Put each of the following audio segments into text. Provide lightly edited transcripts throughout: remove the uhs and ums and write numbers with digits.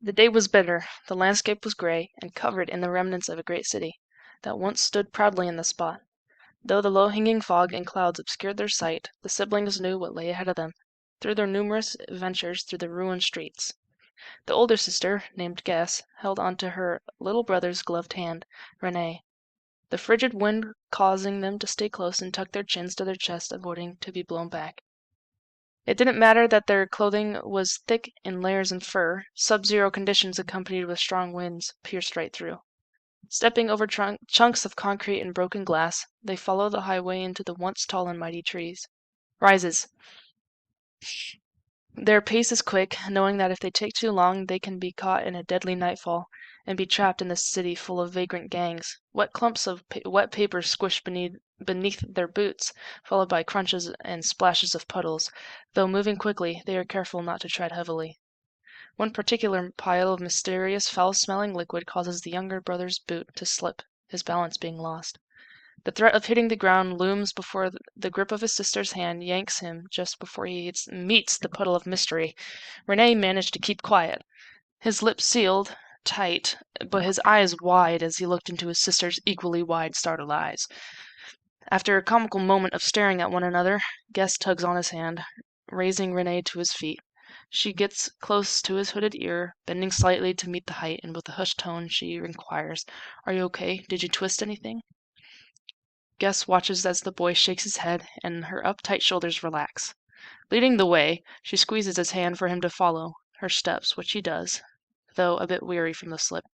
The day was bitter, the landscape was gray, and covered in the remnants of a great city, that once stood proudly in the spot. Though the low-hanging fog and clouds obscured their sight, the siblings knew what lay ahead of them, through their numerous adventures through the ruined streets. The older sister, named Guess, held on to her little brother's gloved hand, Renee, the frigid wind causing them to stay close and tuck their chins to their chests, avoiding to be blown back. It didn't matter that their clothing was thick in layers and fur, sub-zero conditions accompanied with strong winds pierced right through. Stepping over chunks of concrete and broken glass, they follow the highway into the once tall and mighty trees. Rises. Their pace is quick, knowing that if they take too long they can be caught in a deadly nightfall and be trapped in this city full of vagrant gangs. Wet clumps of wet paper squish beneath their boots, followed by crunches and splashes of puddles. Though moving quickly, they are careful not to tread heavily. One particular pile of mysterious foul-smelling liquid causes the younger brother's boot to slip, his balance being lost. The threat of hitting the ground looms before the grip of his sister's hand yanks him just before he meets the puddle of mystery. Renee managed to keep quiet, his lips sealed tight, but his eyes wide as he looked into his sister's equally wide, startled eyes. After a comical moment of staring at one another, Guess tugs on his hand, raising Renee to his feet. She gets close to his hooded ear, bending slightly to meet the height, and with a hushed tone she inquires, "Are you okay? Did you twist anything?" Guess watches as the boy shakes his head and her uptight shoulders relax. Leading the way, she squeezes his hand for him to follow her steps, which he does, though a bit weary from the slip.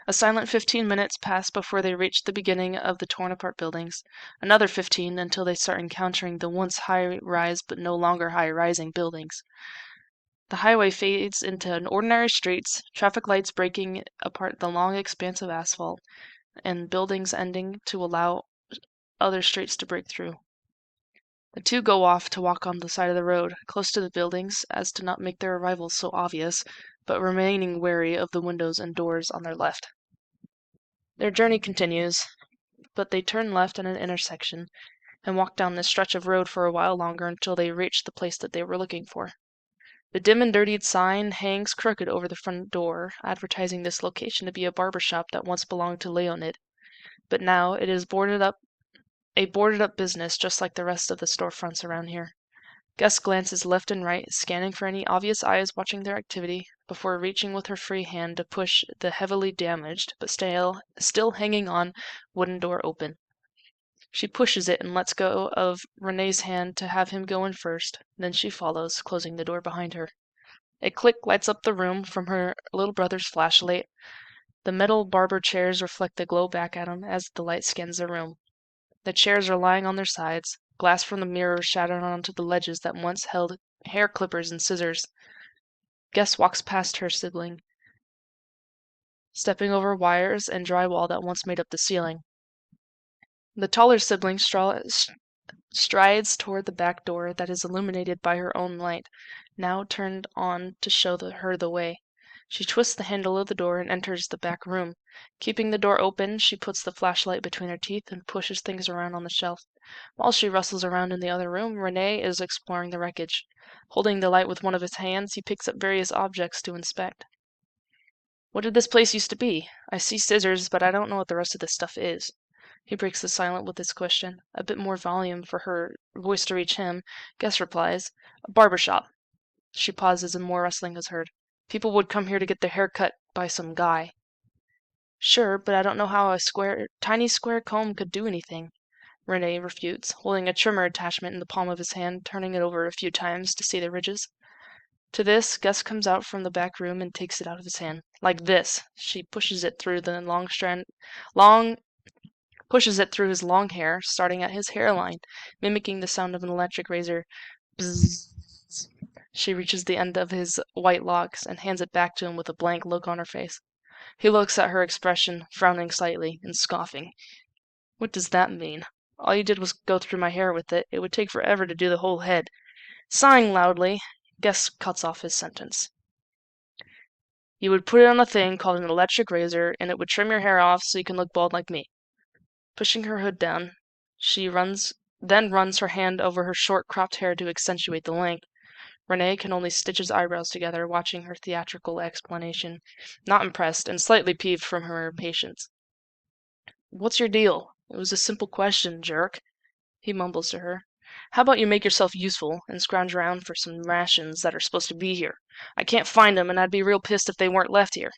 A silent 15 minutes pass before they reach the beginning of the torn-apart buildings, another 15 until they start encountering the once high-rise but no longer high-rising buildings. The highway fades into ordinary streets, traffic lights breaking apart the long expanse of asphalt, and buildings ending to allow other streets to break through. The two go off to walk on the side of the road, close to the buildings as to not make their arrival so obvious, but remaining wary of the windows and doors on their left. Their journey continues, but they turn left at an intersection and walk down this stretch of road for a while longer until they reach the place that they were looking for. The dim and dirtied sign hangs crooked over the front door, advertising this location to be a barber shop that once belonged to Leonid, but now it is a boarded-up business just like the rest of the storefronts around here. Gus glances left and right, scanning for any obvious eyes watching their activity, before reaching with her free hand to push the heavily damaged, but still hanging on, wooden door open. She pushes it and lets go of Renee's hand to have him go in first, then she follows, closing the door behind her. A click lights up the room from her little brother's flashlight. The metal barber chairs reflect the glow back at him as the light scans the room. The chairs are lying on their sides, glass from the mirror shattered onto the ledges that once held hair clippers and scissors. Guess walks past her sibling, stepping over wires and drywall that once made up the ceiling. The taller sibling strides toward the back door that is illuminated by her own light, now turned on to show her the way. She twists the handle of the door and enters the back room. Keeping the door open, she puts the flashlight between her teeth and pushes things around on the shelf. While she rustles around in the other room, Renee is exploring the wreckage. Holding the light with one of his hands, he picks up various objects to inspect. "What did this place used to be? I see scissors, but I don't know what the rest of this stuff is." He breaks the silence with his question. A bit more volume for her voice to reach him. Guess replies, "A barber shop." She pauses and more rustling is heard. "People would come here to get their hair cut by some guy." "Sure, but I don't know how a tiny square comb could do anything," Renee refutes, holding a trimmer attachment in the palm of his hand, turning it over a few times to see the ridges. To this, Gus comes out from the back room and takes it out of his hand. "Like this." She pushes it through his long hair, starting at his hairline, mimicking the sound of an electric razor. Bzzz. She reaches the end of his white locks and hands it back to him with a blank look on her face. He looks at her expression, frowning slightly and scoffing. "What does that mean? All you did was go through my hair with it. It would take forever to do the whole head." Sighing loudly, Gus cuts off his sentence. "You would put it on a thing called an electric razor, and it would trim your hair off so you can look bald like me." Pushing her hood down, she runs her hand over her short cropped hair to accentuate the length. Renee can only stitch his eyebrows together, watching her theatrical explanation, not impressed and slightly peeved from her impatience. What's your deal? It was a simple question, jerk, he mumbles to her. How about you make yourself useful and scrounge around for some rations that are supposed to be here? I can't find 'em, and I'd be real pissed if they weren't left here.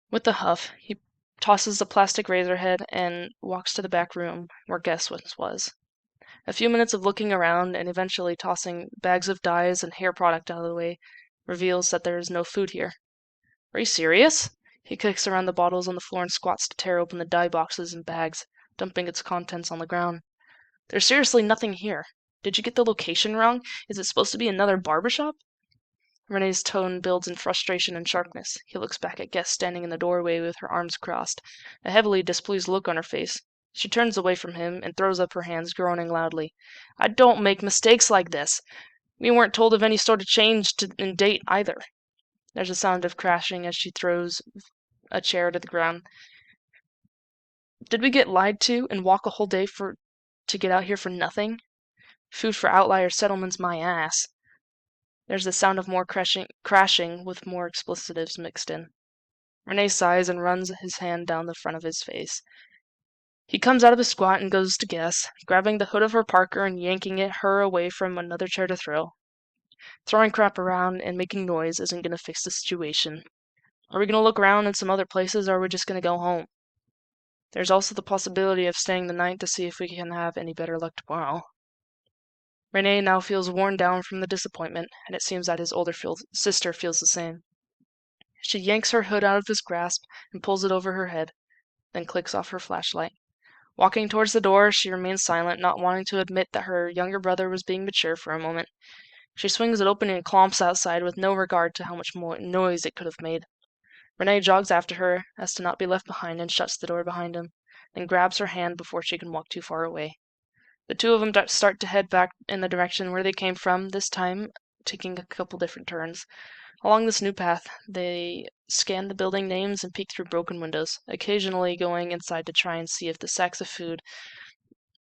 With a huff, he tosses the plastic razor head and walks to the back room where Guess was. A few minutes of looking around and eventually tossing bags of dyes and hair product out of the way reveals that there is no food here. Are you serious? He kicks around the bottles on the floor and squats to tear open the dye boxes and bags, dumping its contents on the ground. There's seriously nothing here. Did you get the location wrong? Is it supposed to be another barbershop? Renee's tone builds in frustration and sharpness. He looks back at Guess standing in the doorway with her arms crossed, a heavily displeased look on her face. She turns away from him and throws up her hands, groaning loudly. I don't make mistakes like this. We weren't told of any sort of change in date either. There's a sound of crashing as she throws a chair to the ground. Did we get lied to and walk a whole day to get out here for nothing? Food for outlier settlements my ass. There's the sound of more crashing with more expletives mixed in. Renee sighs and runs his hand down the front of his face. He comes out of his squat and goes to Guess, grabbing the hood of her parka and yanking her away from another chair to throw. Throwing crap around and making noise isn't going to fix the situation. Are we going to look around in some other places, or are we just going to go home? There's also the possibility of staying the night to see if we can have any better luck tomorrow. Renee now feels worn down from the disappointment, and it seems that his older sister feels the same. She yanks her hood out of his grasp and pulls it over her head, then clicks off her flashlight. Walking towards the door, she remains silent, not wanting to admit that her younger brother was being mature for a moment. She swings it open and clomps outside with no regard to how much more noise it could have made. Renee jogs after her, as to not be left behind, and shuts the door behind him, then grabs her hand before she can walk too far away. The two of them start to head back in the direction where they came from, this time taking a couple different turns. Along this new path, they scan the building names and peek through broken windows, occasionally going inside to try and see if the sacks of food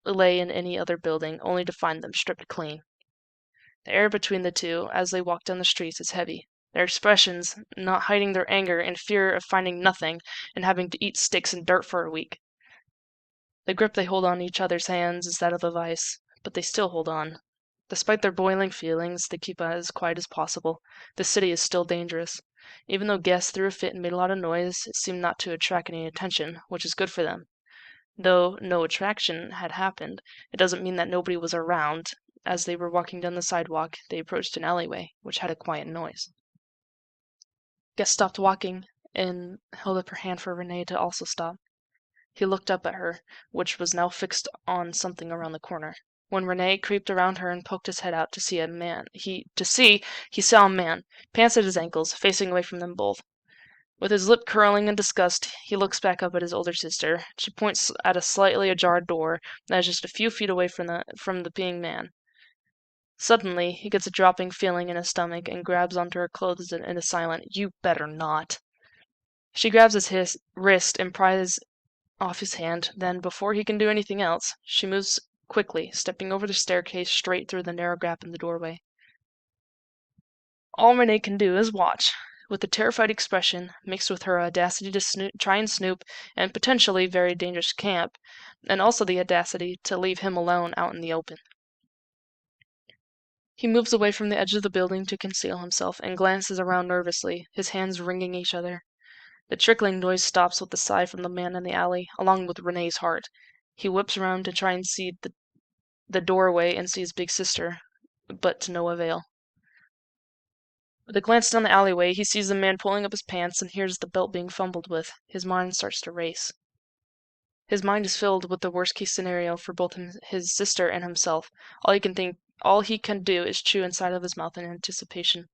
lay in any other building, only to find them stripped clean. The air between the two, as they walk down the streets, is heavy, their expressions not hiding their anger and fear of finding nothing and having to eat sticks and dirt for a week. The grip they hold on each other's hands is that of a vice, but they still hold on. Despite their boiling feelings, they keep as quiet as possible. The city is still dangerous. Even though Guess threw a fit and made a lot of noise, it seemed not to attract any attention, which is good for them. Though no attraction had happened, it doesn't mean that nobody was around. As they were walking down the sidewalk, they approached an alleyway, which had a quiet noise. Guess stopped walking and held up her hand for Renee to also stop. He looked up at her, which was now fixed on something around the corner. When Renee creeped around her and poked his head out to see he saw a man, pants at his ankles, facing away from them both. With his lip curling in disgust, he looks back up at his older sister. She points at a slightly ajar door that is just a few feet away from the being man. Suddenly, he gets a dropping feeling in his stomach and grabs onto her clothes in a silent, "You better not." She grabs his wrist and pries off his hand, then, before he can do anything else, she moves quickly, stepping over the staircase straight through the narrow gap in the doorway. All Renee can do is watch, with a terrified expression, mixed with her audacity to try and snoop in potentially very dangerous camp, and also the audacity to leave him alone out in the open. He moves away from the edge of the building to conceal himself, and glances around nervously, his hands wringing each other. The trickling noise stops with a sigh from the man in the alley, along with Renee's heart. He whips around to try and see the doorway and see his big sister, but to no avail. With a glance down the alleyway, he sees the man pulling up his pants and hears the belt being fumbled with. His mind starts to race. His mind is filled with the worst-case scenario for both his sister and himself. All he can do is chew inside of his mouth in anticipation.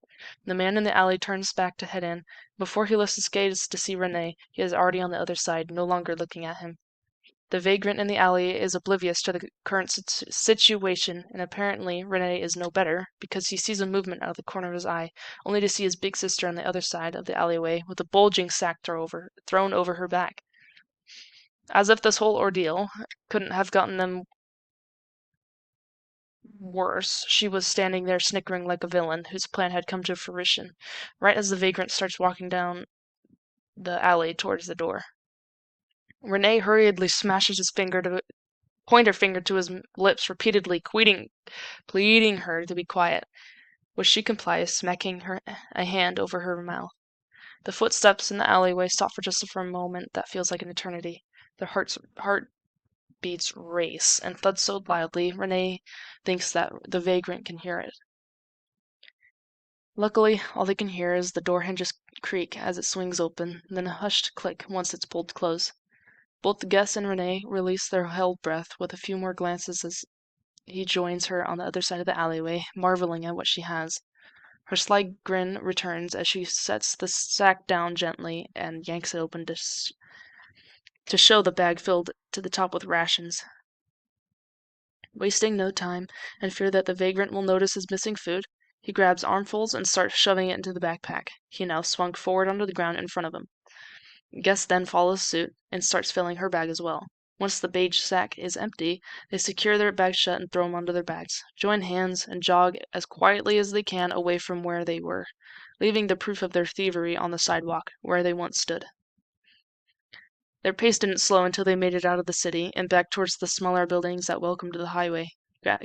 The man in the alley turns back to head in. Before he lifts his gaze to see Renee, he is already on the other side, no longer looking at him. The vagrant in the alley is oblivious to the current situation, and apparently Renee is no better, because he sees a movement out of the corner of his eye, only to see his big sister on the other side of the alleyway with a bulging sack thrown over her back. As if this whole ordeal couldn't have gotten them worse, she was standing there snickering like a villain whose plan had come to fruition, right as the vagrant starts walking down the alley towards the door. Renee hurriedly smashes his pointer finger to his lips, repeatedly pleading her to be quiet, which she complies, smacking a hand over her mouth. The footsteps in the alleyway stop for just a moment that feels like an eternity. Their heartbeats race and thud so loudly, Renee thinks that the vagrant can hear it. Luckily, all they can hear is the door hinges creak as it swings open, then a hushed click once it's pulled close. Both the guest and Renee release their held breath with a few more glances as he joins her on the other side of the alleyway, marveling at what she has. Her sly grin returns as she sets the sack down gently and yanks it open to show the bag filled to the top with rations. Wasting no time, and fear that the vagrant will notice his missing food, he grabs armfuls and starts shoving it into the backpack. He now swung forward onto the ground in front of him. Guest then follows suit and starts filling her bag as well. Once the beige sack is empty, they secure their bags shut and throw them onto their backs, join hands, and jog as quietly as they can away from where they were, leaving the proof of their thievery on the sidewalk, where they once stood. Their pace didn't slow until they made it out of the city and back towards the smaller buildings that welcomed the highway.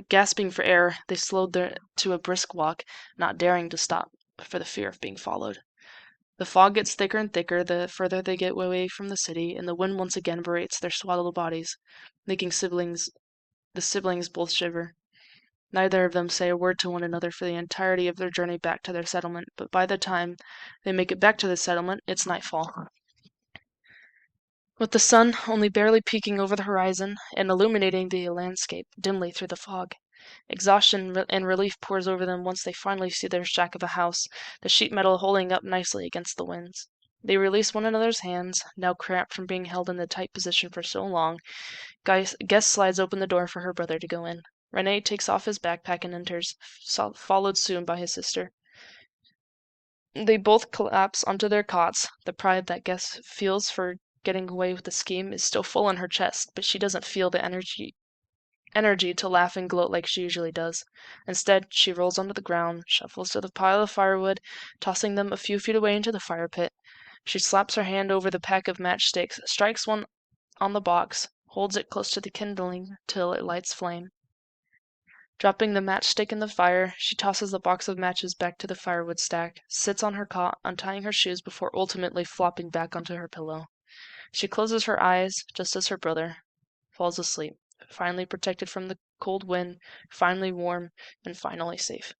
Gasping for air, they slowed to a brisk walk, not daring to stop for the fear of being followed. The fog gets thicker and thicker the further they get away from the city, and the wind once again berates their swaddled bodies, making the siblings both shiver. Neither of them say a word to one another for the entirety of their journey back to their settlement, but by the time they make it back to the settlement, it's nightfall. With the sun only barely peeking over the horizon and illuminating the landscape dimly through the fog. Exhaustion and relief pours over them once they finally see their shack of a house, the sheet metal holding up nicely against the winds. They release one another's hands, now cramped from being held in the tight position for so long. Guest slides open the door for her brother to go in. Renee takes off his backpack and enters, followed soon by his sister. They both collapse onto their cots. The pride that Guest feels for getting away with the scheme is still full in her chest, but she doesn't feel the energy to laugh and gloat like she usually does. Instead, she rolls onto the ground, shuffles to the pile of firewood, tossing them a few feet away into the fire pit. She slaps her hand over the pack of matchsticks, strikes one on the box, holds it close to the kindling till it lights flame. Dropping the matchstick in the fire, she tosses the box of matches back to the firewood stack, sits on her cot, untying her shoes before ultimately flopping back onto her pillow. She closes her eyes, just as her brother falls asleep, finally protected from the cold wind, finally warm, and finally safe.